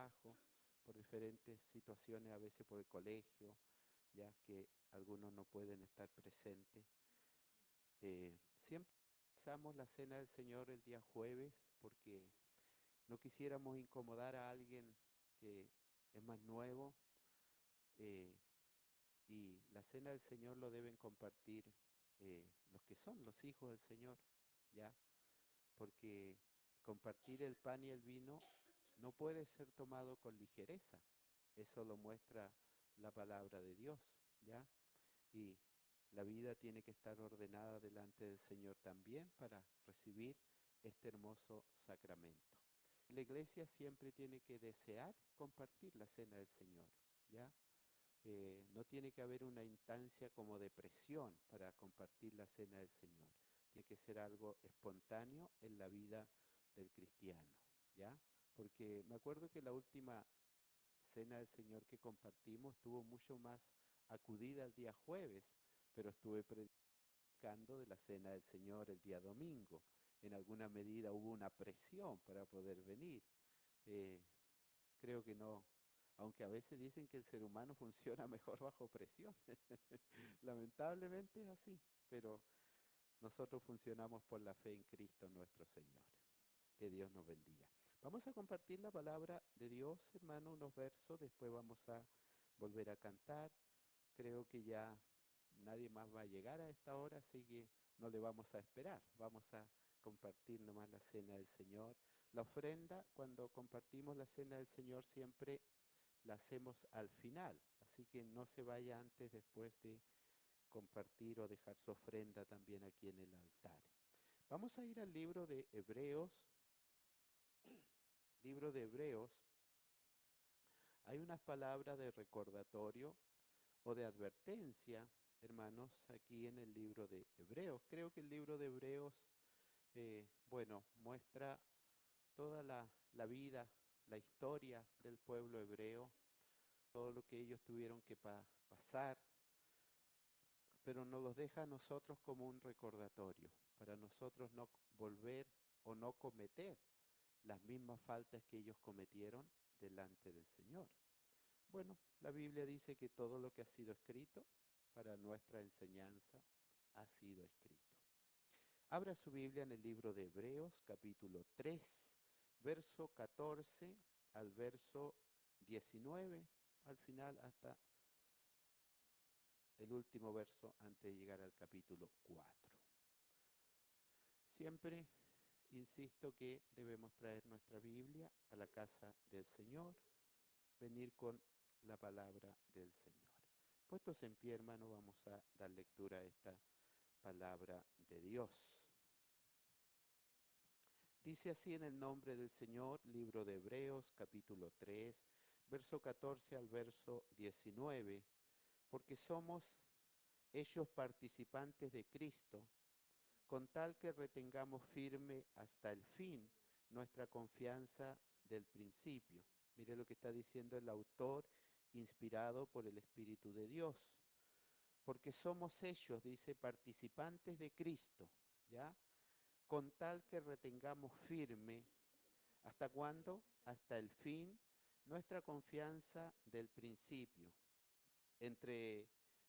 trabajo, por diferentes situaciones, a veces por el colegio, ya que algunos no pueden estar presentes. Siempre empezamos la cena del Señor el día jueves porque no quisiéramos incomodar a alguien que es más nuevo, eh, y la cena del Señor lo deben compartir los que son los hijos del Señor, ¿ya? Porque compartir el pan y el vino no puede ser tomado con ligereza. Eso lo muestra la palabra de Dios, ¿ya? Y la vida tiene que estar ordenada delante del Señor también para recibir este hermoso sacramento. La iglesia siempre tiene que desear compartir la cena del Señor, ¿ya? No tiene que haber una instancia como de presión para compartir la cena del Señor. Tiene que ser algo espontáneo en la vida del cristiano, ¿ya? Porque me acuerdo que la última cena del Señor que compartimos estuvo mucho más acudida el día jueves, pero estuve predicando de la cena del Señor el día domingo. En alguna medida hubo una presión para poder venir. Eh, Creo que no, aunque a veces dicen que el ser humano funciona mejor bajo presión. Lamentablemente es así, pero nosotros funcionamos por la fe en Cristo nuestro Señor. Que Dios nos bendiga. Vamos a compartir la palabra de Dios, hermano, unos versos, después vamos a volver a cantar. Creo que ya nadie más va a llegar a esta hora, así que no le vamos a esperar. Vamos a compartir nomás la cena del Señor. La ofrenda, cuando compartimos la cena del Señor, siempre la hacemos al final, así que no se vaya antes, después de compartir o dejar su ofrenda también aquí en el altar. Vamos a ir al libro de Hebreos. Libro de Hebreos. Hay unas palabras de recordatorio o de advertencia, hermanos, aquí en el libro de Hebreos. Creo que el libro de Hebreos, bueno, muestra toda la vida, la historia del pueblo hebreo, todo lo que ellos tuvieron que pasar, pero nos los deja a nosotros como un recordatorio, para nosotros no volver o no cometer las mismas faltas que ellos cometieron delante del Señor. Bueno, la Biblia dice que todo lo que ha sido escrito para nuestra enseñanza ha sido escrito. Abra su Biblia en el libro de Hebreos, capítulo 3, verso 14 al verso 19, al final hasta el último verso antes de llegar al capítulo 4. Siempre insisto que debemos traer nuestra Biblia a la casa del Señor, venir con la palabra del Señor. Puestos en pie, hermano, vamos a dar lectura a esta palabra de Dios. Dice así en el nombre del Señor, libro de Hebreos, capítulo 3, verso 14 al verso 19, porque somos ellos participantes de Cristo, con tal que retengamos firme hasta el fin nuestra confianza del principio. Mire lo que está diciendo el autor, inspirado por el Espíritu de Dios. Porque somos ellos, dice, participantes de Cristo, ¿ya? Con tal que retengamos firme, ¿hasta cuándo? Hasta el fin, nuestra confianza del principio. Entre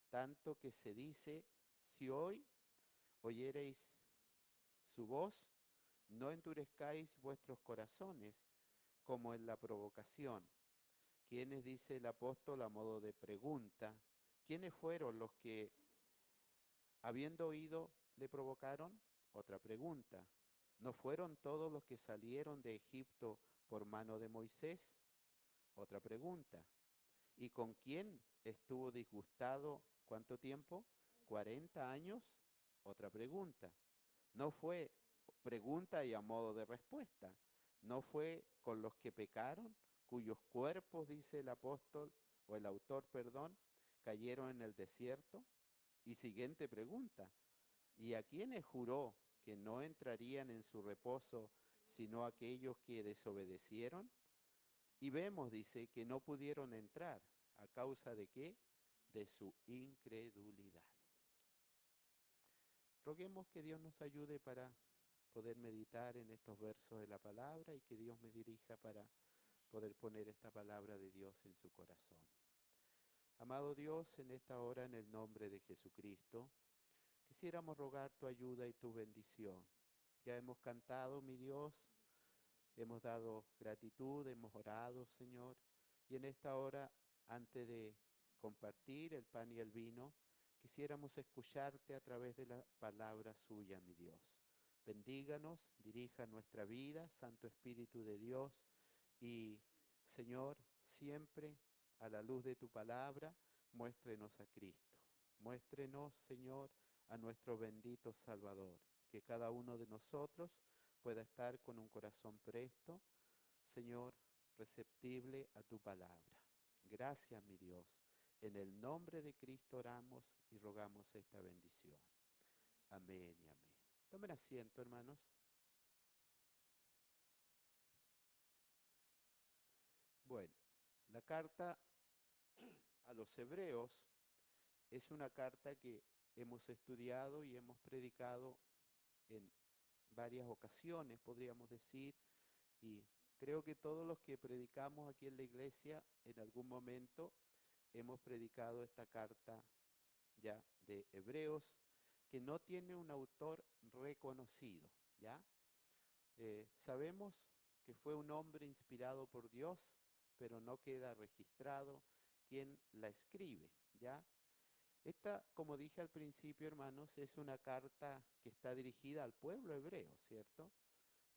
tanto que se dice, si hoy oyereis su voz, no endurezcáis vuestros corazones como en la provocación. ¿Quiénes, dice el apóstol a modo de pregunta, quiénes fueron los que, habiendo oído, le provocaron? Otra pregunta. ¿No fueron todos los que salieron de Egipto por mano de Moisés? Otra pregunta. ¿Y con quién estuvo disgustado cuánto tiempo? 40 años. Otra pregunta. No fue pregunta y a modo de respuesta. No fue con los que pecaron, cuyos cuerpos, dice el apóstol, o el autor, perdón, cayeron en el desierto. Y siguiente pregunta. ¿Y a quiénes juró que no entrarían en su reposo sino aquellos que desobedecieron? Y vemos, dice, que no pudieron entrar. ¿A causa de qué? De su incredulidad. Roguemos que Dios nos ayude para poder meditar en estos versos de la palabra y que Dios me dirija para poder poner esta palabra de Dios en su corazón. Amado Dios, en esta hora, en el nombre de Jesucristo, quisiéramos rogar tu ayuda y tu bendición. Ya hemos cantado, mi Dios, hemos dado gratitud, hemos orado, Señor, y en esta hora, antes de compartir el pan y el vino, quisiéramos escucharte a través de la palabra suya, mi Dios. Bendíganos, dirija nuestra vida, Santo Espíritu de Dios, y Señor, siempre a la luz de tu palabra, muéstrenos a Cristo. Muéstrenos, Señor, a nuestro bendito Salvador, que cada uno de nosotros pueda estar con un corazón presto, Señor, receptible a tu palabra. Gracias, mi Dios. En el nombre de Cristo oramos y rogamos esta bendición. Amén y amén. Tomen asiento, hermanos. Bueno, la carta a los Hebreos es una carta que hemos estudiado y hemos predicado en varias ocasiones, podríamos decir, y creo que todos los que predicamos aquí en la iglesia, en algún momento hemos predicado esta carta ya de Hebreos, que no tiene un autor reconocido, ¿ya? Sabemos que fue un hombre inspirado por Dios, pero no queda registrado quién la escribe, ¿ya? Esta, como dije al principio, hermanos, es una carta que está dirigida al pueblo hebreo, ¿cierto?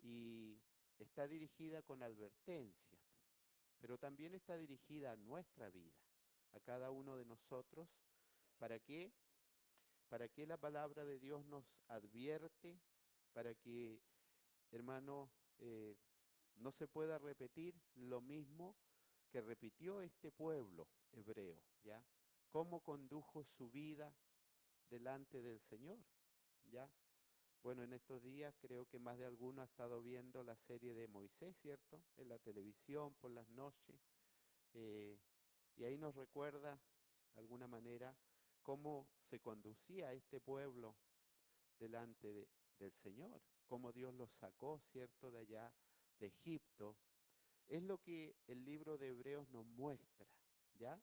Y está dirigida con advertencia, pero también está dirigida a nuestra vida, a cada uno de nosotros. ¿Para qué? Para que la palabra de Dios nos advierte, para que, hermano, no se pueda repetir lo mismo que repitió este pueblo hebreo, ¿ya? Cómo condujo su vida delante del Señor, ¿ya? Bueno, en estos días creo que más de alguno ha estado viendo la serie de Moisés, ¿cierto? En la televisión, por las noches. eh, y ahí nos recuerda, de alguna manera, cómo se conducía este pueblo delante del Señor, cómo Dios los sacó, ¿cierto?, de allá, de Egipto. Es lo que el libro de Hebreos nos muestra, ¿ya?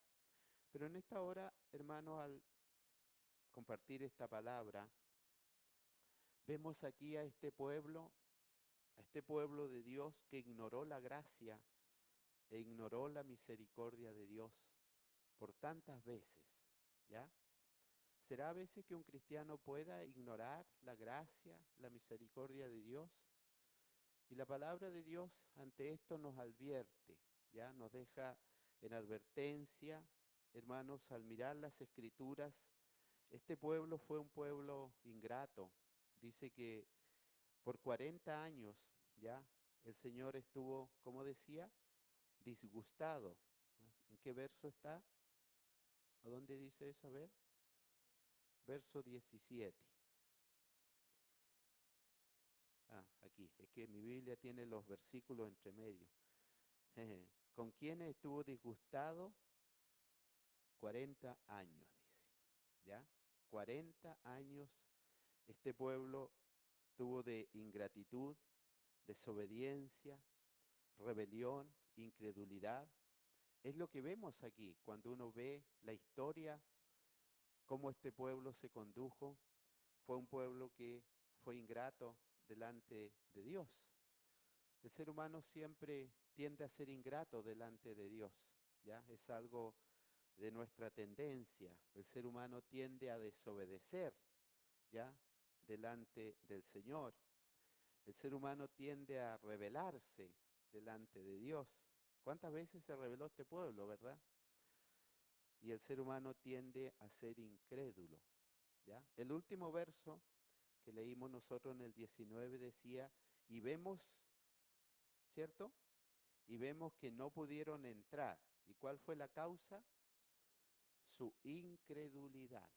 Pero en esta hora, hermanos, al compartir esta palabra, vemos aquí a este pueblo de Dios que ignoró la gracia e ignoró la misericordia de Dios por tantas veces, ¿ya? ¿Será a veces que un cristiano pueda ignorar la gracia, la misericordia de Dios? Y la palabra de Dios ante esto nos advierte, ¿ya? Nos deja en advertencia, hermanos, al mirar las escrituras. Este pueblo fue un pueblo ingrato. Dice que por 40 años, ¿ya? El Señor estuvo, como decía, disgustado. ¿No? ¿En qué verso está? ¿A dónde dice eso? A ver. Verso 17. Aquí. Es que mi Biblia tiene los versículos entre medio. ¿Con quién estuvo disgustado? 40 años, dice. ¿Ya? 40 años este pueblo tuvo de ingratitud, desobediencia, rebelión, incredulidad. Es lo que vemos aquí cuando uno ve la historia, cómo este pueblo se condujo. Fue un pueblo que fue ingrato delante de Dios. El ser humano siempre tiende a ser ingrato delante de Dios, ¿ya? Es algo de nuestra tendencia. El ser humano tiende a desobedecer, ¿ya? Delante del Señor. El ser humano tiende a rebelarse delante de Dios. ¿Cuántas veces se rebeló este pueblo, verdad? Y el ser humano tiende a ser incrédulo, ¿ya? El último verso que leímos nosotros en el 19 decía, y vemos, ¿cierto? Y vemos que no pudieron entrar. ¿Y cuál fue la causa? Su incredulidad.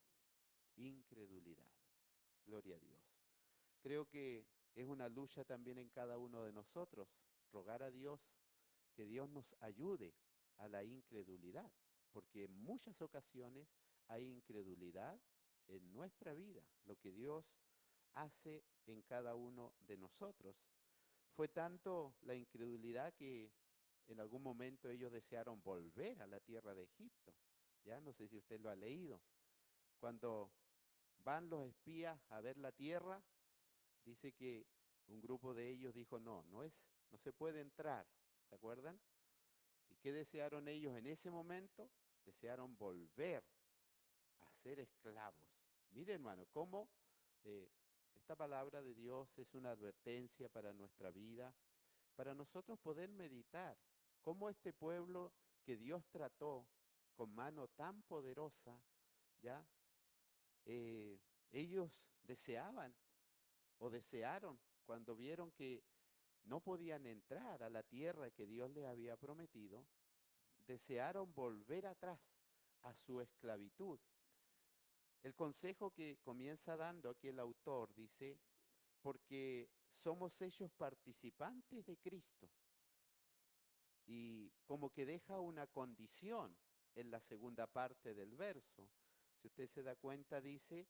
Incredulidad. Gloria a Dios. Creo que es una lucha también en cada uno de nosotros, rogar a Dios que Dios nos ayude a la incredulidad, porque en muchas ocasiones hay incredulidad en nuestra vida, lo que Dios hace en cada uno de nosotros. Fue tanto la incredulidad que en algún momento ellos desearon volver a la tierra de Egipto. Ya no sé si usted lo ha leído. Cuando van los espías a ver la tierra, dice que un grupo de ellos dijo, no, no se puede entrar. ¿Se acuerdan? ¿Y qué desearon ellos en ese momento? Desearon volver a ser esclavos. Mire, hermano, cómo eh, esta palabra de Dios es una advertencia para nuestra vida, para nosotros poder meditar cómo este pueblo que Dios trató con mano tan poderosa, ¿ya? Ellos deseaban o desearon cuando vieron que no podían entrar a la tierra que Dios les había prometido, desearon volver atrás a su esclavitud. El consejo que comienza dando aquí el autor dice, porque somos ellos participantes de Cristo. Y como que deja una condición en la segunda parte del verso. Si usted se da cuenta, dice,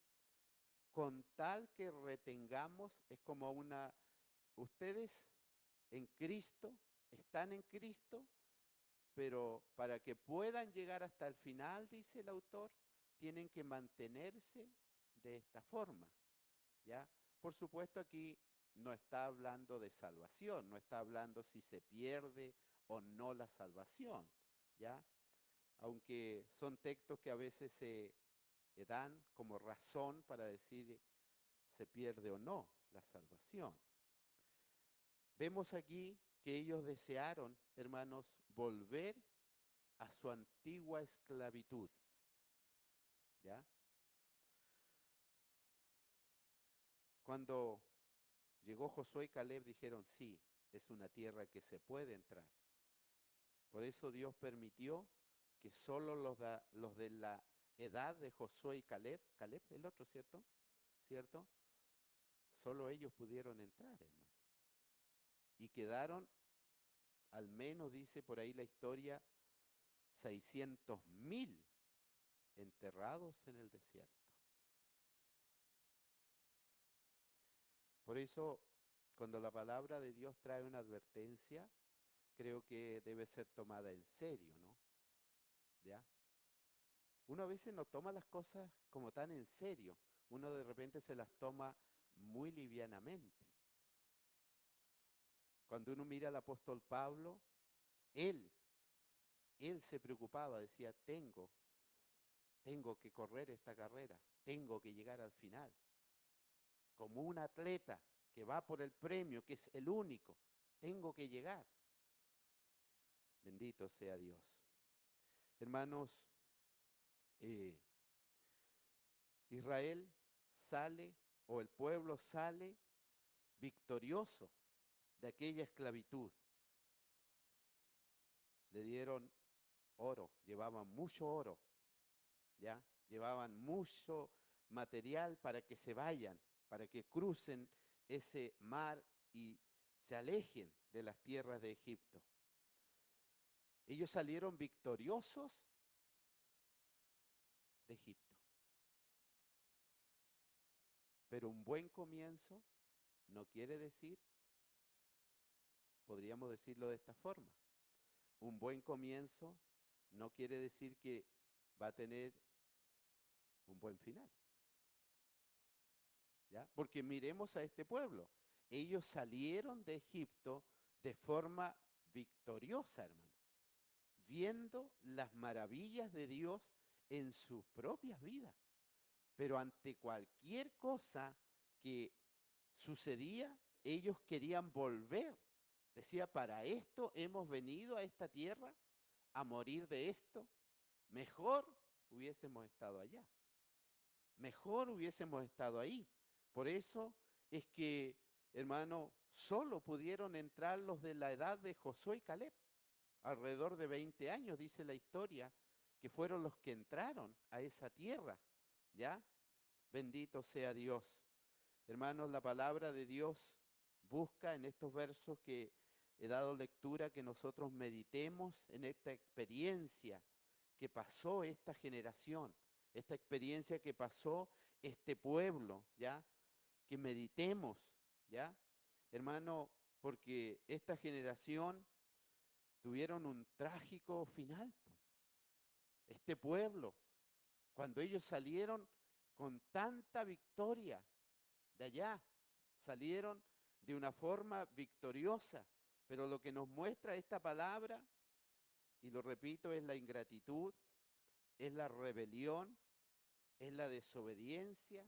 con tal que retengamos, es como ustedes en Cristo, están en Cristo, pero para que puedan llegar hasta el final, dice el autor, tienen que mantenerse de esta forma, ¿ya? Por supuesto aquí no está hablando de salvación, no está hablando si se pierde o no la salvación, ¿ya? Aunque son textos que a veces se dan como razón para decir se pierde o no la salvación. Vemos aquí que ellos desearon, hermanos, volver a su antigua esclavitud, ¿ya? Cuando llegó Josué y Caleb dijeron, sí, es una tierra que se puede entrar. Por eso Dios permitió que solo los de la edad de Josué y Caleb, el otro, ¿cierto? ¿Cierto? Solo ellos pudieron entrar, hermano. Y quedaron, al menos dice por ahí la historia, 600.000 enterrados en el desierto. Por eso, cuando la palabra de Dios trae una advertencia, creo que debe ser tomada en serio, ¿no? ¿Ya? Uno a veces no toma las cosas como tan en serio. Uno de repente se las toma muy livianamente. Cuando uno mira al apóstol Pablo, él, él se preocupaba, decía, tengo que correr esta carrera, tengo que llegar al final. Como un atleta que va por el premio, que es el único, tengo que llegar. Bendito sea Dios. Hermanos, eh, Israel sale, o el pueblo sale victorioso de aquella esclavitud. Le dieron oro, llevaban mucho oro, ¿ya? Llevaban mucho material para que se vayan, para que crucen ese mar y se alejen de las tierras de Egipto. Ellos salieron victoriosos de Egipto. Pero un buen comienzo no quiere decir, podríamos decirlo de esta forma, un buen comienzo no quiere decir que va a tener un buen final. ¿Ya? Porque miremos a este pueblo. Ellos salieron de Egipto de forma victoriosa, hermano, viendo las maravillas de Dios en sus propias vidas. Pero ante cualquier cosa que sucedía, ellos querían volver. Decía, para esto hemos venido a esta tierra, a morir de esto. Mejor hubiésemos estado allá. Mejor hubiésemos estado ahí. Por eso es que, hermano, solo pudieron entrar los de la edad de Josué y Caleb. Alrededor de 20 años, dice la historia, que fueron los que entraron a esa tierra. ¿Ya? Bendito sea Dios. Hermanos, la palabra de Dios busca en estos versos que he dado lectura que nosotros meditemos en esta experiencia que pasó esta generación, esta experiencia que pasó este pueblo, ¿ya? Que meditemos, ¿ya? Hermano, porque esta generación tuvieron un trágico final. Este pueblo, cuando ellos salieron con tanta victoria de allá, salieron de una forma victoriosa, pero lo que nos muestra esta palabra, y lo repito, es la ingratitud, es la rebelión, es la desobediencia,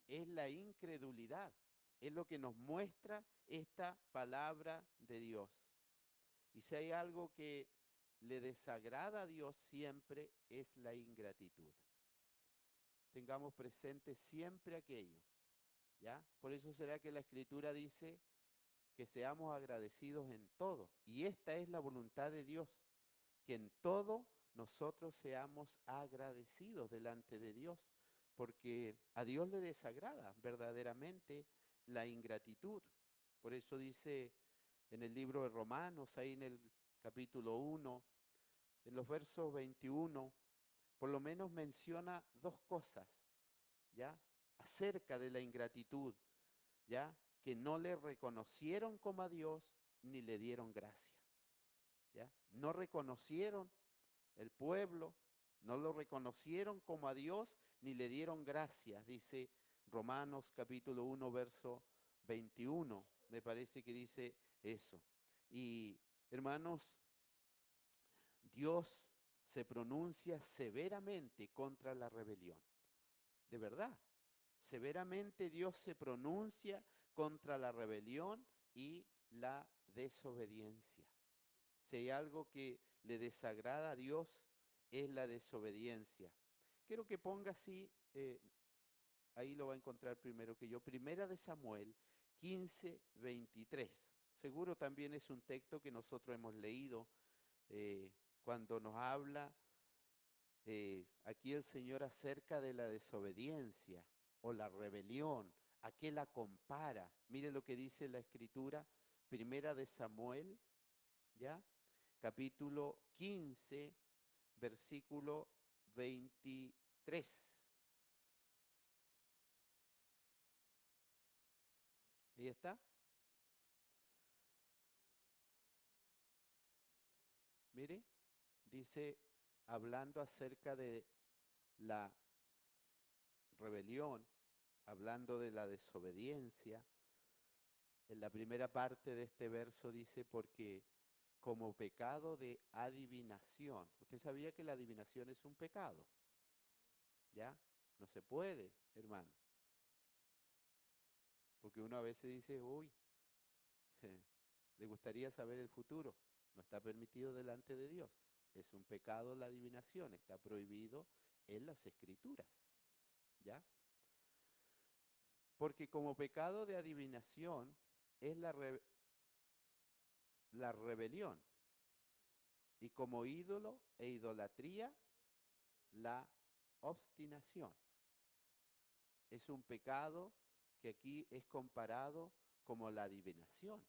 es la incredulidad. Es lo que nos muestra esta palabra de Dios. Y si hay algo que le desagrada a Dios siempre es la ingratitud. Tengamos presente siempre aquello, ¿ya? Por eso será que la Escritura dice que seamos agradecidos en todo. Y esta es la voluntad de Dios, que en todo nosotros seamos agradecidos delante de Dios, porque a Dios le desagrada verdaderamente la ingratitud. Por eso dice en el libro de Romanos, ahí en el capítulo 1, en los versos 21, por lo menos menciona dos cosas, ¿ya? Acerca de la ingratitud, ¿ya? Que no le reconocieron como a Dios ni le dieron gracia, ¿ya? No reconocieron el pueblo, no lo reconocieron como a Dios ni le dieron gracias, dice Romanos capítulo 1, verso 21, me parece que dice eso. Y hermanos, Dios se pronuncia severamente contra la rebelión, de verdad. Severamente Dios se pronuncia contra la rebelión y la desobediencia. Si hay algo que le desagrada a Dios, es la desobediencia. Quiero que ponga así, ahí lo va a encontrar primero que yo, Primera de Samuel 15, 23. Seguro también es un texto que nosotros hemos leído cuando nos habla aquí el Señor acerca de la desobediencia o la rebelión. ¿A qué la compara? Mire lo que dice la Escritura, Primera de Samuel, ¿ya? Capítulo 15, versículo 23. Ahí está. Mire, dice, hablando acerca de la rebelión, hablando de la desobediencia, en la primera parte de este verso dice, porque como pecado de adivinación. ¿Usted sabía que la adivinación es un pecado? ¿Ya? No se puede, hermano. Porque uno a veces dice, uy, le gustaría saber el futuro. No está permitido delante de Dios. Es un pecado la adivinación, está prohibido en las Escrituras. ¿Ya? Porque como pecado de adivinación es la rebelión. Y como ídolo e idolatría, la obstinación. Es un pecado que aquí es comparado como la adivinación,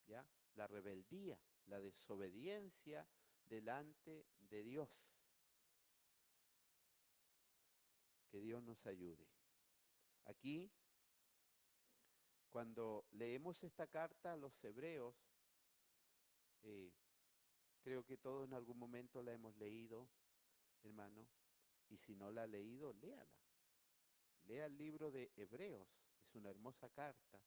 ¿ya? La rebeldía, la desobediencia delante de Dios. Que Dios nos ayude. Aquí, cuando leemos esta carta a los hebreos, eh, creo que todos en algún momento la hemos leído, hermano, y si no la ha leído, léala. Lea el libro de Hebreos, es una hermosa carta,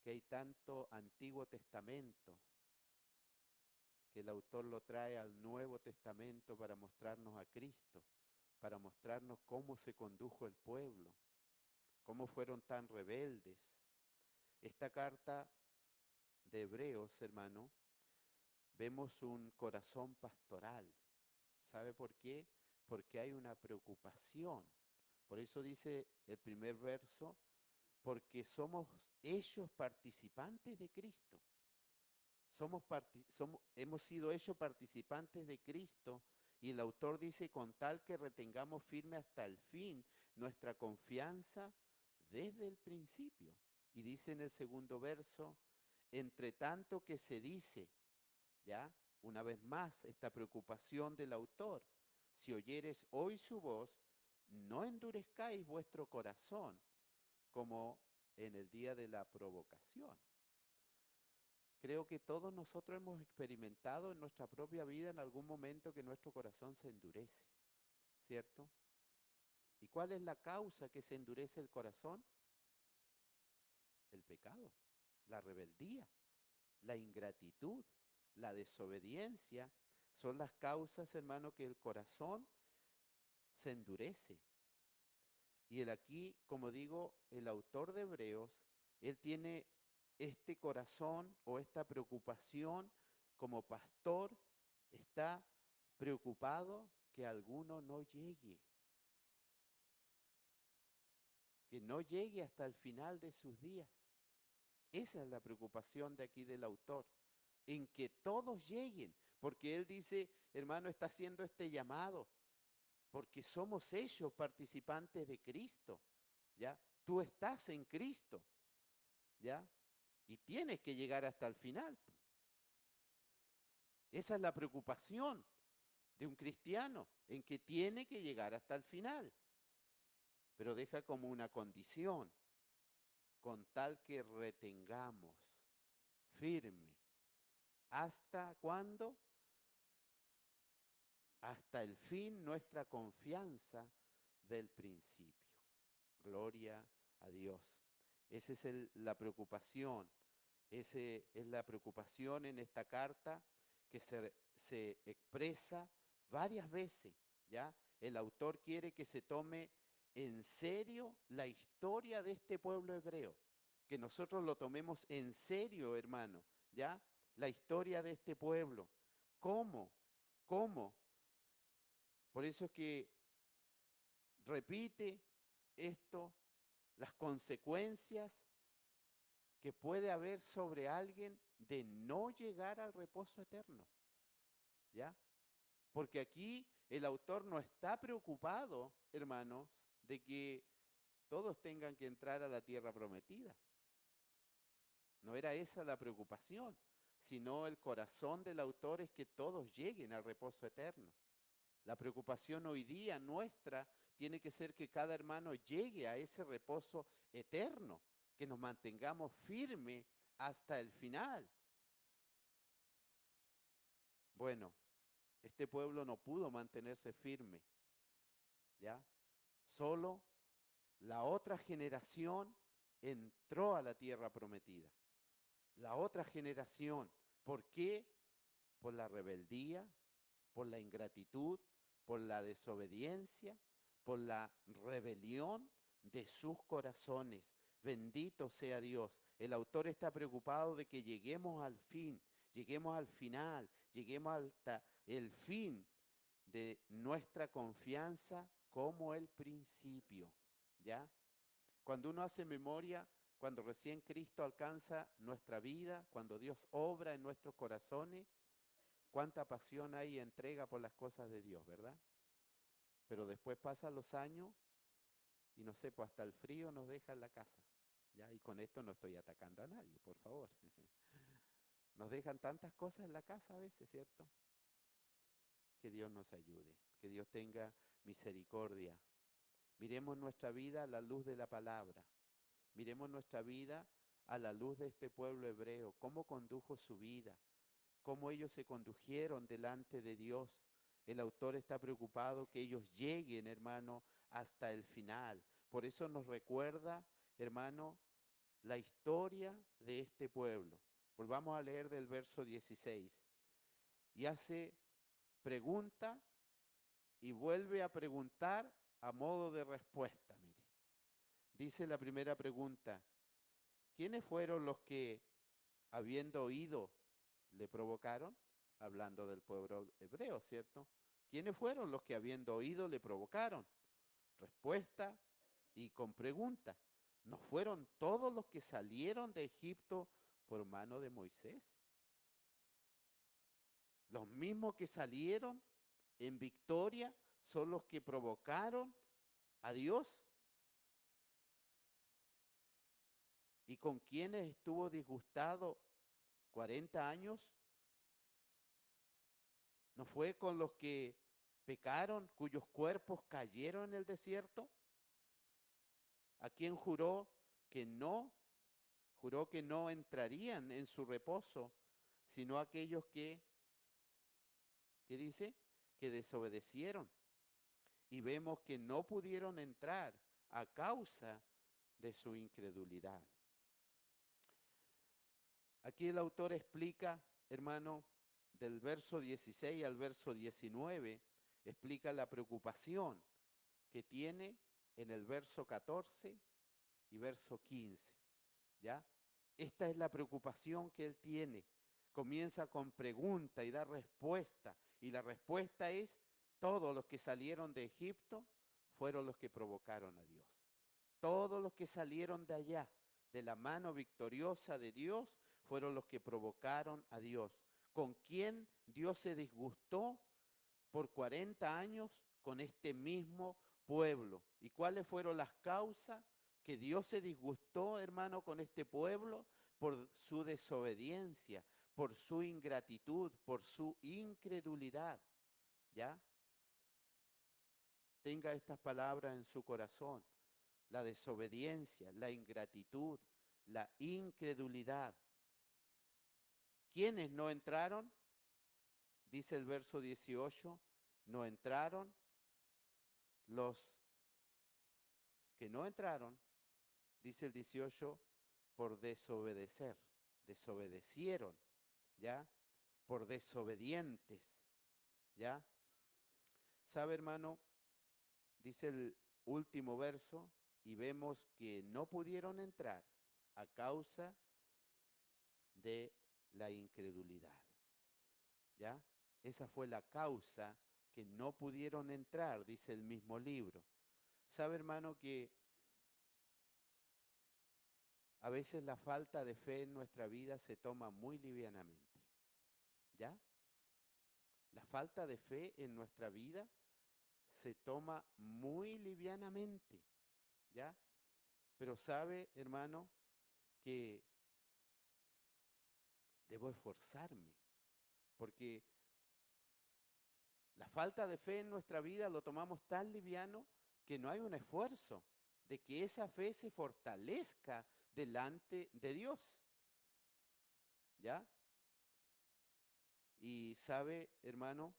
que hay tanto Antiguo Testamento, que el autor lo trae al Nuevo Testamento para mostrarnos a Cristo, para mostrarnos cómo se condujo el pueblo, cómo fueron tan rebeldes. Esta carta de Hebreos, hermano, vemos un corazón pastoral. ¿Sabe por qué? Porque hay una preocupación. Por eso dice el primer verso, porque somos ellos participantes de Cristo. Hemos sido hechos participantes de Cristo y el autor dice con tal que retengamos firme hasta el fin nuestra confianza desde el principio. Y dice en el segundo verso, entre tanto que se dice, ¿ya? Una vez más, esta preocupación del autor, si oyeres hoy su voz, no endurezcáis vuestro corazón como en el día de la provocación. Creo que todos nosotros hemos experimentado en nuestra propia vida en algún momento que nuestro corazón se endurece, ¿cierto? ¿Y cuál es la causa que se endurece el corazón? El pecado, la rebeldía, la ingratitud, la desobediencia. Son las causas, hermano, que el corazón se endurece. Y el aquí, como digo, el autor de Hebreos, él tiene este corazón o esta preocupación como pastor, está preocupado que alguno no llegue, que no llegue hasta el final de sus días. Esa es la preocupación de aquí del autor, en que todos lleguen, porque él dice, hermano, está haciendo este llamado, porque somos ellos participantes de Cristo, ¿ya? Tú estás en Cristo, ¿ya? Y tienes que llegar hasta el final. Esa es la preocupación de un cristiano, en que tiene que llegar hasta el final, pero deja como una condición, con tal que retengamos firme. ¿Hasta cuándo? Hasta el fin nuestra confianza del principio. Gloria a Dios. Esa es la preocupación. Esa es la preocupación en esta carta que se expresa varias veces, ¿ya? El autor quiere que se tome en serio la historia de este pueblo hebreo, que nosotros lo tomemos en serio, hermano, ¿ya? La historia de este pueblo. ¿Cómo? ¿Cómo? Por eso es que repite esto, las consecuencias que puede haber sobre alguien de no llegar al reposo eterno, ¿ya? Porque aquí el autor no está preocupado, hermanos, de que todos tengan que entrar a la tierra prometida. No era esa la preocupación, sino el corazón del autor es que todos lleguen al reposo eterno. La preocupación hoy día nuestra tiene que ser que cada hermano llegue a ese reposo eterno, que nos mantengamos firmes hasta el final. Bueno, este pueblo no pudo mantenerse firme, ¿ya? Solo la otra generación entró a la tierra prometida. La otra generación. ¿Por qué? Por la rebeldía, por la ingratitud, por la desobediencia, por la rebelión de sus corazones. Bendito sea Dios. El autor está preocupado de que lleguemos al fin, lleguemos al final, lleguemos hasta el fin de nuestra confianza como el principio, ¿ya? Cuando uno hace memoria, cuando recién Cristo alcanza nuestra vida, cuando Dios obra en nuestros corazones, cuánta pasión hay y entrega por las cosas de Dios, ¿verdad? Pero después pasan los años y no sé, pues hasta el frío nos deja en la casa, ¿ya? Y con esto no estoy atacando a nadie, por favor. Nos dejan tantas cosas en la casa a veces, ¿cierto? Que Dios nos ayude, que Dios tenga misericordia. Miremos nuestra vida a la luz de la palabra. Miremos nuestra vida a la luz de este pueblo hebreo, cómo condujo su vida, cómo ellos se condujeron delante de Dios. El autor está preocupado que ellos lleguen, hermano, hasta el final. Por eso nos recuerda, hermano, la historia de este pueblo. Volvamos a leer del verso 16. Y hace pregunta y vuelve a preguntar a modo de respuesta. Mire, dice la primera pregunta, ¿quiénes fueron los que, habiendo oído, le provocaron? Hablando del pueblo hebreo, ¿cierto? ¿Quiénes fueron los que, habiendo oído, le provocaron? Respuesta y con pregunta. ¿No fueron todos los que salieron de Egipto por mano de Moisés? Los mismos que salieron en victoria son los que provocaron a Dios. ¿Y con quienes estuvo disgustado 40 años? ¿No fue con los que pecaron, cuyos cuerpos cayeron en el desierto? ¿A quién juró que no Juró que no entrarían en su reposo, sino aquellos que, ¿qué dice? Que desobedecieron. Y vemos que no pudieron entrar a causa de su incredulidad. Aquí el autor explica, hermano, del verso 16 al verso 19, explica la preocupación que tiene en el verso 14 y verso 15, ¿ya? Esta es la preocupación que él tiene. Comienza con pregunta y da respuesta, y la respuesta es: todos los que salieron de Egipto fueron los que provocaron a Dios. Todos los que salieron de allá, de la mano victoriosa de Dios, fueron los que provocaron a Dios. ¿Con quién Dios se disgustó por 40 años? Con este mismo pueblo. ¿Y cuáles fueron las causas que Dios se disgustó, hermano, con este pueblo? Por su desobediencia, por su ingratitud, por su incredulidad. ¿Ya? Tenga estas palabras en su corazón: la desobediencia, la ingratitud, la incredulidad. ¿Quiénes no entraron? Dice el verso 18, no entraron los que no entraron, dice el 18, por desobedecer, desobedecieron, ¿ya? Por desobedientes, ¿ya? ¿Sabe, hermano? Dice el último verso, y vemos que no pudieron entrar a causa de la incredulidad, ¿ya? Esa fue la causa que no pudieron entrar, dice el mismo libro. ¿Sabe, hermano, que a veces la falta de fe en nuestra vida se toma muy livianamente? ¿Ya? La falta de fe en nuestra vida se toma muy livianamente, ¿ya? Pero sabe, hermano, que debo esforzarme, porque la falta de fe en nuestra vida lo tomamos tan liviano que no hay un esfuerzo de que esa fe se fortalezca delante de Dios, ¿ya? Y sabe, hermano,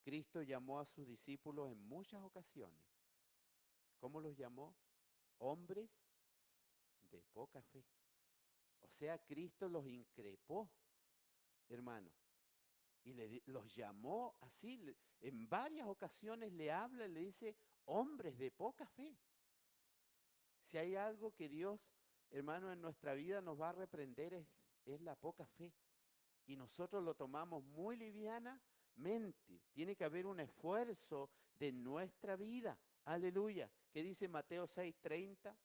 Cristo llamó a sus discípulos en muchas ocasiones. ¿Cómo los llamó? Hombres de poca fe. O sea, Cristo los increpó, hermano, y los llamó así. En varias ocasiones le habla y le dice: hombres de poca fe. Si hay algo que Dios, hermano, en nuestra vida nos va a reprender es la poca fe. Y nosotros lo tomamos muy livianamente. Tiene que haber un esfuerzo de nuestra vida. Aleluya. ¿Qué dice Mateo 6:30?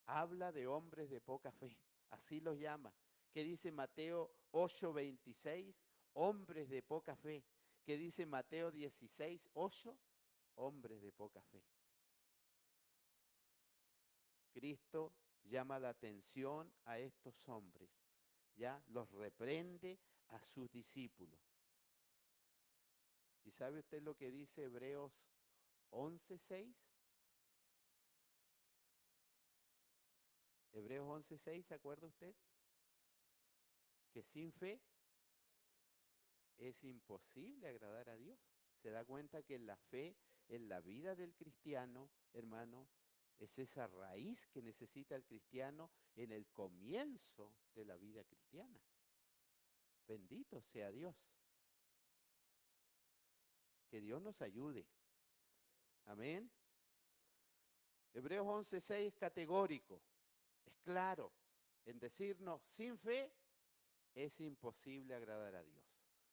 Habla de hombres de poca fe. Así los llama. ¿Qué dice Mateo 8:26? Hombres de poca fe. ¿Qué dice Mateo 16:8? Hombres de poca fe. Cristo llama la atención a estos hombres, ¿ya? Los reprende a sus discípulos. ¿Y sabe usted lo que dice Hebreos 11:6? Hebreos 11:6, ¿se acuerda usted? Que sin fe es imposible agradar a Dios. Se da cuenta que la fe en la vida del cristiano, hermano, es esa raíz que necesita el cristiano en el comienzo de la vida cristiana. Bendito sea Dios. Que Dios nos ayude. Amén. Hebreos 11:6 es categórico, es claro en decirnos: sin fe es imposible agradar a Dios.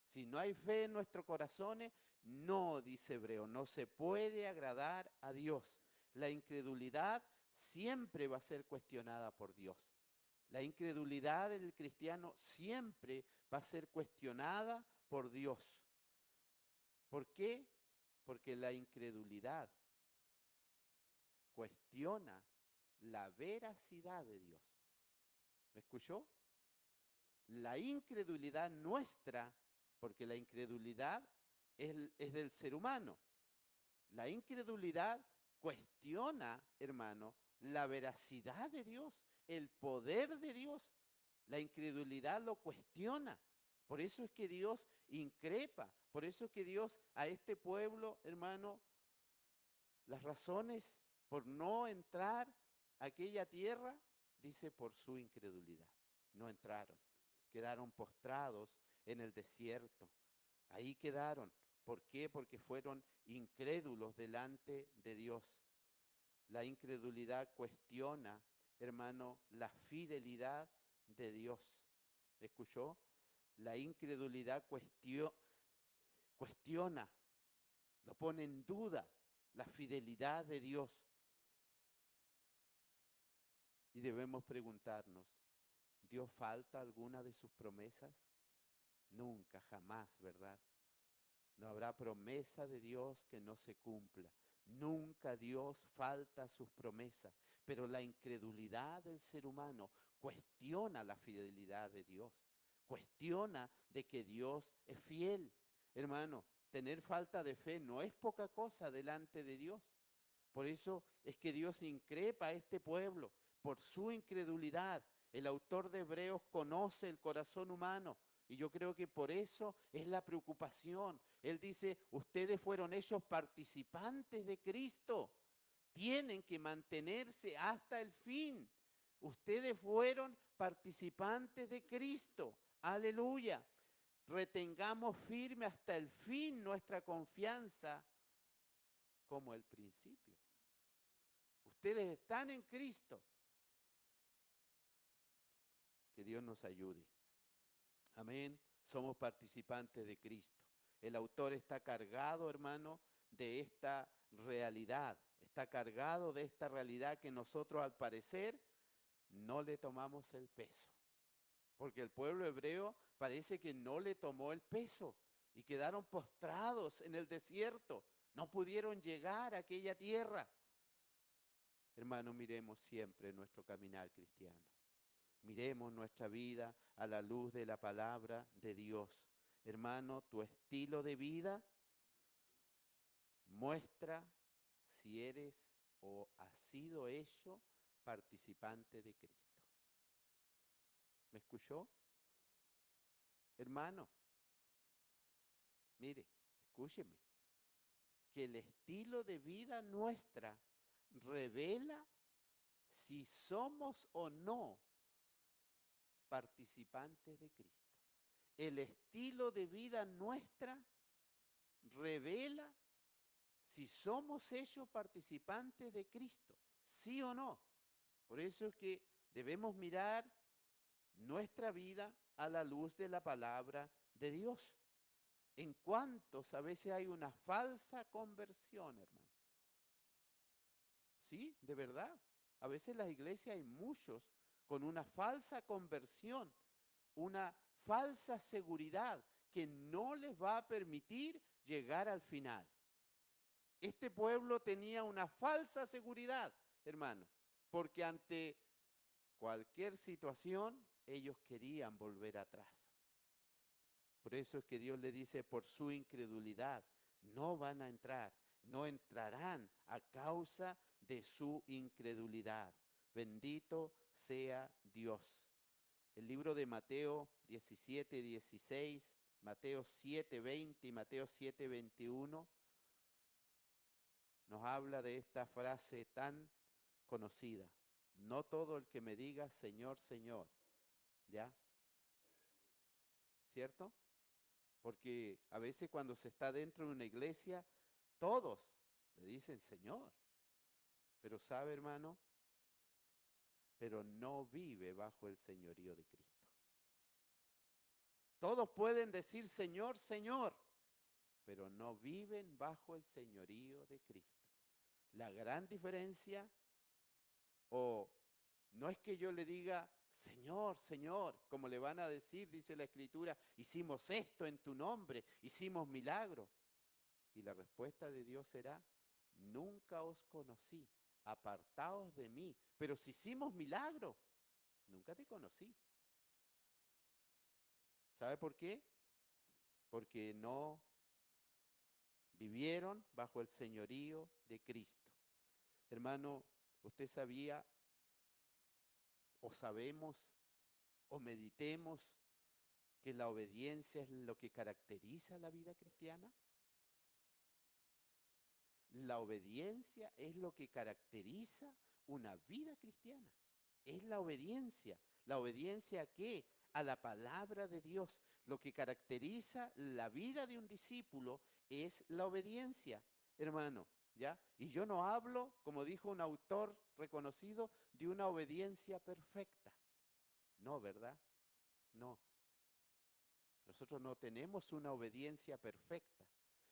Si no hay fe en nuestros corazones, no, dice Hebreo, no se puede agradar a Dios. La incredulidad siempre va a ser cuestionada por Dios. La incredulidad del cristiano siempre va a ser cuestionada por Dios. ¿Por qué? Porque la incredulidad cuestiona la veracidad de Dios. ¿Me escuchó? La incredulidad nuestra, porque la incredulidad es del ser humano. La incredulidad cuestiona, hermano, la veracidad de Dios. el poder de Dios. La incredulidad lo cuestiona. Por eso es que Dios increpa. Por eso es que Dios a este pueblo, hermano, las razones por no entrar a aquella tierra, dice por su incredulidad. No entraron, quedaron postrados en el desierto. Ahí quedaron. ¿Por qué? Porque fueron incrédulos delante de Dios. La incredulidad cuestiona, hermano, la fidelidad de Dios. ¿Escuchó? La incredulidad cuestiona, lo pone en duda la fidelidad de Dios. Y debemos preguntarnos, ¿Dios falta alguna de sus promesas? Nunca, jamás, ¿verdad? No habrá promesa de Dios que no se cumpla. Nunca Dios falta a sus promesas. Pero la incredulidad del ser humano cuestiona la fidelidad de Dios. Cuestiona de que Dios es fiel. Hermano, tener falta de fe no es poca cosa delante de Dios. Por eso es que Dios increpa a este pueblo por su incredulidad. El autor de Hebreos conoce el corazón humano. Y yo creo que por eso es la preocupación. Él dice, ustedes fueron hechos participantes de Cristo. Tienen que mantenerse hasta el fin. Ustedes fueron participantes de Cristo. Aleluya. Retengamos firme hasta el fin nuestra confianza como el principio. Ustedes están en Cristo. Que Dios nos ayude. Amén. Somos participantes de Cristo. El autor está cargado, hermano, de esta realidad. Está cargado de esta realidad que nosotros al parecer no le tomamos el peso. Porque el pueblo hebreo parece que no le tomó el peso y quedaron postrados en el desierto. No pudieron llegar a aquella tierra. Hermano, miremos siempre nuestro caminar cristiano. Miremos nuestra vida a la luz de la palabra de Dios. Hermano, tu estilo de vida muestra si eres o has sido hecho participante de Cristo. ¿Me escuchó? Hermano, mire, escúcheme, que el estilo de vida nuestra revela si somos o no participantes de Cristo. El estilo de vida nuestra revela si somos hechos participantes de Cristo, sí o no. Por eso es que debemos mirar nuestra vida a la luz de la palabra de Dios. En cuantos a veces hay una falsa conversión, hermano. Sí, de verdad. A veces en las iglesias hay muchos con una falsa conversión, una falsa seguridad que no les va a permitir llegar al final. Este pueblo tenía una falsa seguridad, hermano, porque ante cualquier situación ellos querían volver atrás. Por eso es que Dios le dice, por su incredulidad, no van a entrar, no entrarán a causa de su incredulidad. Bendito sea Dios. El libro de Mateo 17, 16, Mateo 7, 20 y Mateo 7, 21 nos habla de esta frase tan conocida. No todo el que me diga Señor, Señor, ¿ya? ¿Cierto? Porque a veces cuando se está dentro de una iglesia, todos le dicen Señor. Pero sabe, hermano, pero no vive bajo el señorío de Cristo. Todos pueden decir Señor, Señor, pero no viven bajo el señorío de Cristo. La gran diferencia, o no es que yo le diga Señor, Señor, como le van a decir, dice la Escritura, hicimos esto en tu nombre, hicimos milagro. Y la respuesta de Dios será, nunca os conocí, apartaos de mí. Pero si hicimos milagro, nunca te conocí. ¿Sabe por qué? Porque no vivieron bajo el señorío de Cristo. Hermano, usted sabía, o sabemos o meditemos que la obediencia es lo que caracteriza la vida cristiana? La obediencia es lo que caracteriza una vida cristiana. Es la obediencia. ¿La obediencia a qué? A la palabra de Dios. Lo que caracteriza la vida de un discípulo es la obediencia, hermano, ¿ya? Y yo no hablo, como dijo un autor reconocido, de una obediencia perfecta. No, ¿verdad? No. Nosotros no tenemos una obediencia perfecta,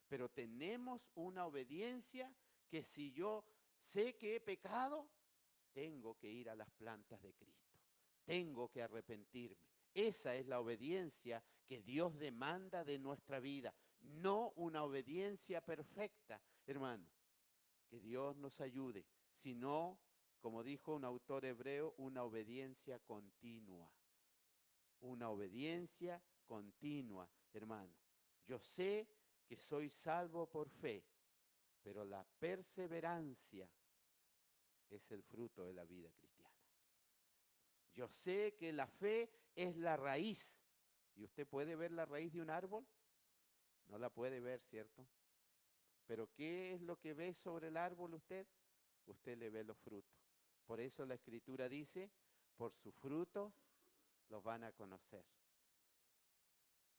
pero tenemos una obediencia que si yo sé que he pecado, tengo que ir a las plantas de Cristo. Tengo que arrepentirme. Esa es la obediencia que Dios demanda de nuestra vida, no una obediencia perfecta, hermano. Que Dios nos ayude, sino, como dijo un autor hebreo, una obediencia continua. Una obediencia continua, hermano. Yo sé que soy salvo por fe, pero la perseverancia es el fruto de la vida cristiana. Yo sé que la fe es la raíz. ¿Y usted puede ver la raíz de un árbol? No la puede ver, ¿cierto? Pero ¿qué es lo que ve sobre el árbol usted? Usted le ve los frutos. Por eso la Escritura dice, por sus frutos los van a conocer.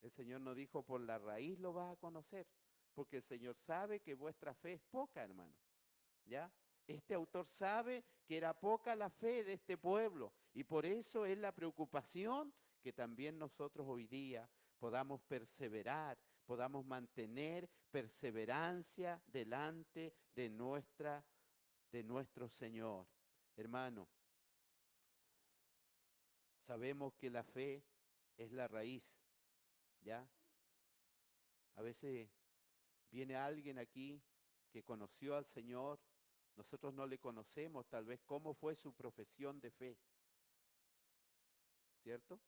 El Señor no dijo, por la raíz lo vas a conocer, porque el Señor sabe que vuestra fe es poca, hermano. ¿Ya? Este autor sabe que era poca la fe de este pueblo y por eso es la preocupación que también nosotros hoy día podamos perseverar, podamos mantener perseverancia delante de nuestro Señor. Hermano, sabemos que la fe es la raíz, ¿ya? A veces viene alguien aquí que conoció al Señor. Nosotros no le conocemos tal vez cómo fue su profesión de fe, ¿cierto?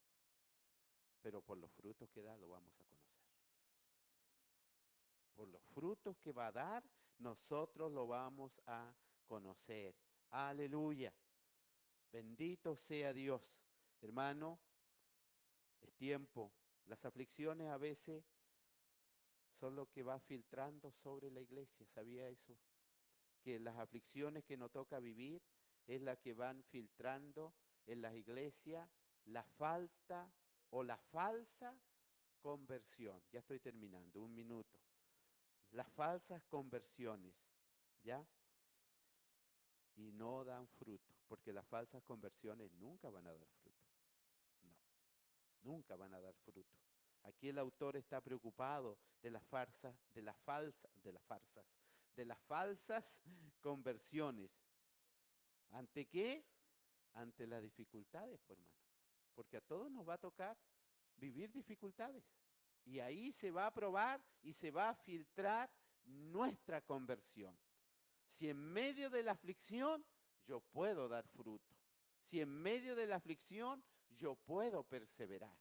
Pero por los frutos que da lo vamos a conocer. Por los frutos que va a dar, nosotros lo vamos a conocer. Aleluya. Bendito sea Dios. Hermano, es tiempo. Las aflicciones a veces son lo que va filtrando sobre la iglesia. ¿Sabía eso? Que las aflicciones que nos toca vivir es la que van filtrando en las iglesias la falta o la falsa conversión. Ya estoy terminando, un minuto. Las falsas conversiones, ¿ya? Y no dan fruto, porque las falsas conversiones nunca van a dar fruto. No, nunca van a dar fruto. Aquí el autor está preocupado de las farsas, de las falsas conversiones. ¿Ante qué? Ante las dificultades, pues, hermano. Porque a todos nos va a tocar vivir dificultades. Y ahí se va a probar y se va a filtrar nuestra conversión. Si en medio de la aflicción yo puedo dar fruto. Si en medio de la aflicción yo puedo perseverar.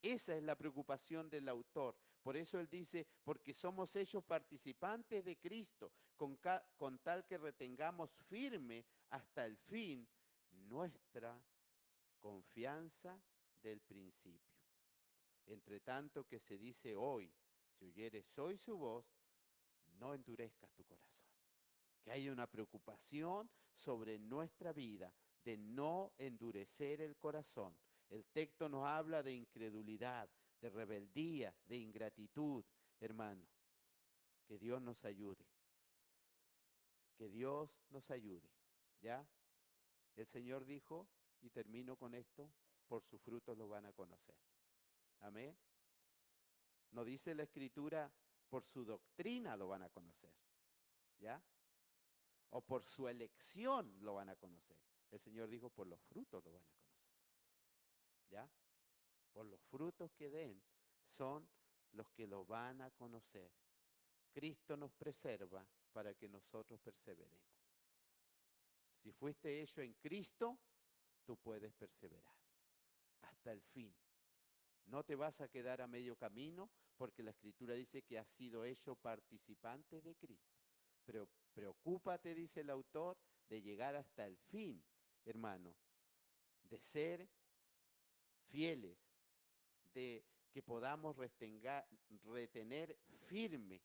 Esa es la preocupación del autor. Por eso él dice, porque somos hechos participantes de Cristo, con tal que retengamos firme hasta el fin nuestra confianza del principio. Entre tanto que se dice hoy, si oyeres hoy su voz, no endurezcas tu corazón. Que haya una preocupación sobre nuestra vida de no endurecer el corazón. El texto nos habla de incredulidad, de rebeldía, de ingratitud, hermano. Que Dios nos ayude. Que Dios nos ayude. ¿Ya? El Señor dijo, y termino con esto, por sus frutos lo van a conocer. Amén. No dice la Escritura, por su doctrina lo van a conocer. ¿Ya? O por su elección lo van a conocer. El Señor dijo, por los frutos lo van a conocer. ¿Ya? Por los frutos que den son los que lo van a conocer. Cristo nos preserva para que nosotros perseveremos. Si fuiste hecho en Cristo, tú puedes perseverar hasta el fin. No te vas a quedar a medio camino porque la Escritura dice que has sido hecho participante de Cristo. Pero preocúpate, dice el autor, de llegar hasta el fin, hermano, de ser fieles, de que podamos retener firme,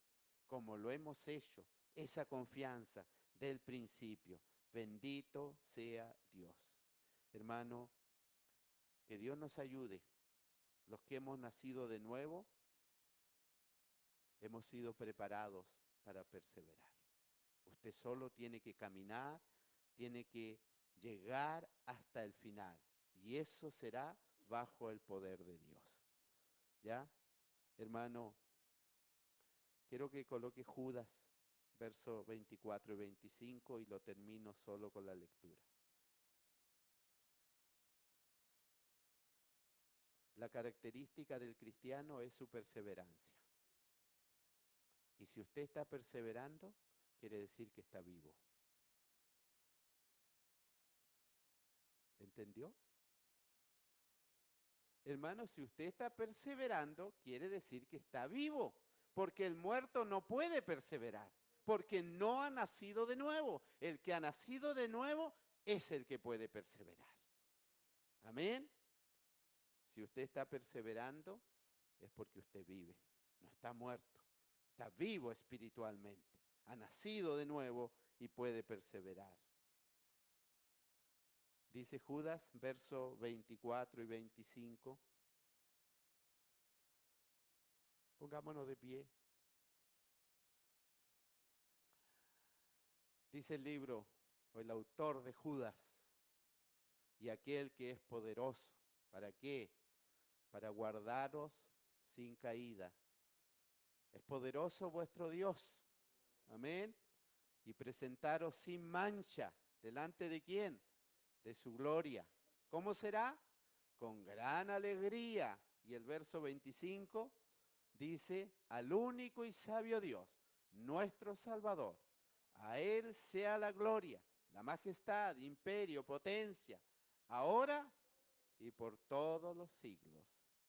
como lo hemos hecho, esa confianza del principio. Bendito sea Dios. Hermano, que Dios nos ayude. Los que hemos nacido de nuevo, hemos sido preparados para perseverar. Usted solo tiene que caminar, tiene que llegar hasta el final. Y eso será bajo el poder de Dios. ¿Ya? Hermano, quiero que coloque Judas, versos 24 y 25, y lo termino solo con la lectura. La característica del cristiano es su perseverancia. Y si usted está perseverando, quiere decir que está vivo. ¿Entendió? Hermano, si usted está perseverando, quiere decir que está vivo, porque el muerto no puede perseverar, porque no ha nacido de nuevo. El que ha nacido de nuevo es el que puede perseverar. Amén. Si usted está perseverando, es porque usted vive, no está muerto, está vivo espiritualmente, ha nacido de nuevo y puede perseverar. Dice Judas, versos 24 y 25. Pongámonos de pie. Dice el libro, o el autor de Judas, y aquel que es poderoso. ¿Para qué? Para guardaros sin caída. Es poderoso vuestro Dios. Amén. Y presentaros sin mancha. ¿Delante de quién? De su gloria. ¿Cómo será? Con gran alegría. Y el verso 25 dice, al único y sabio Dios, nuestro Salvador, a Él sea la gloria, la majestad, imperio, potencia, ahora y por todos los siglos.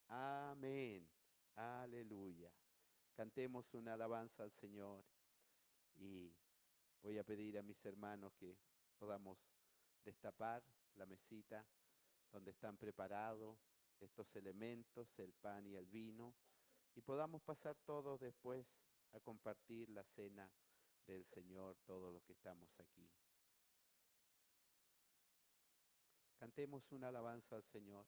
Amén. Aleluya. Cantemos una alabanza al Señor y voy a pedir a mis hermanos que podamos destapar la mesita donde están preparados estos elementos, el pan y el vino, y podamos pasar todos después a compartir la cena del Señor, todos los que estamos aquí. Cantemos una alabanza al Señor.